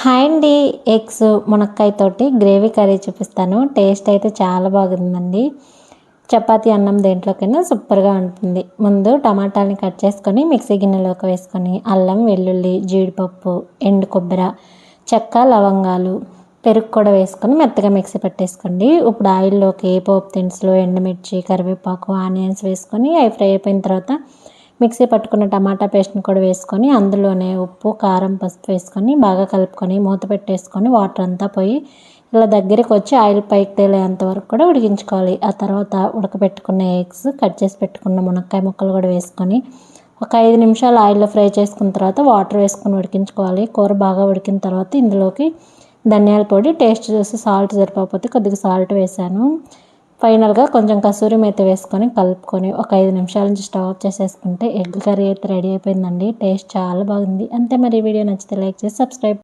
Hi అండి. Eggs మునక్కాయతోటి gravy curry చూపిస్తాను. Taste అయితే చాలా బాగుందండి. చపాతీ అన్నం దేంట్లోకైనా సూపర్గా ఉంటుంది. ముందు టమాటాలని కట్ చేసుకొని మిక్సీ గిన్నెలోకి వేసుకొని అల్లం, వెల్లుల్లి, జీడిపప్పు, ఎండు కొబ్బరి, చెక్క, లవంగాలు, పెరుగు కూడా వేసుకొని మెత్తగా మిక్సీ పెట్టేసుకోండి. ఇప్పుడు ఆయిల్లోకి పోపు దినుసులు, ఎండుమిర్చి, కరివేపాకు, ఆనియన్స్ వేసుకొని అవి ఫ్రై అయిపోయిన తర్వాత మిక్సీ పట్టుకున్న టమాటా పేస్ట్ని కూడా వేసుకొని అందులోనే ఉప్పు, కారం, పసుపు వేసుకొని బాగా కలుపుకొని మూత పెట్టేసుకొని వాటర్ అంతా పోయి ఇలా దగ్గరికి వచ్చి ఆయిల్ పైకి తేలేంత వరకు కూడా ఉడికించుకోవాలి. ఆ తర్వాత ఉడకబెట్టుకున్న ఎగ్స్, కట్ చేసి పెట్టుకున్న మునక్కాయ ముక్కలు కూడా వేసుకొని ఒక 5 నిమిషాలు ఆయిల్లో ఫ్రై చేసుకున్న తర్వాత వాటర్ వేసుకొని ఉడికించుకోవాలి. కూర బాగా ఉడికిన తర్వాత ఇందులోకి ధనియాల పొడి, టేస్ట్ చూసి సాల్ట్ సరిపోకపోతే కొద్దిగా సాల్ట్ వేసాను. ఫైనల్గా కొంచెం కసూరి మేతి వేసుకొని కలుపుకొని ఒక 5 నిమిషాల నుంచి స్టవ్ ఆఫ్ చేసేసుకుంటే ఎగ్ కర్రీ అయితే రెడీ అయిపోయిందండి. టేస్ట్ చాలా బాగుంది. అంతే మరి. వీడియో నచ్చితే లైక్ చేసి సబ్స్క్రైబ్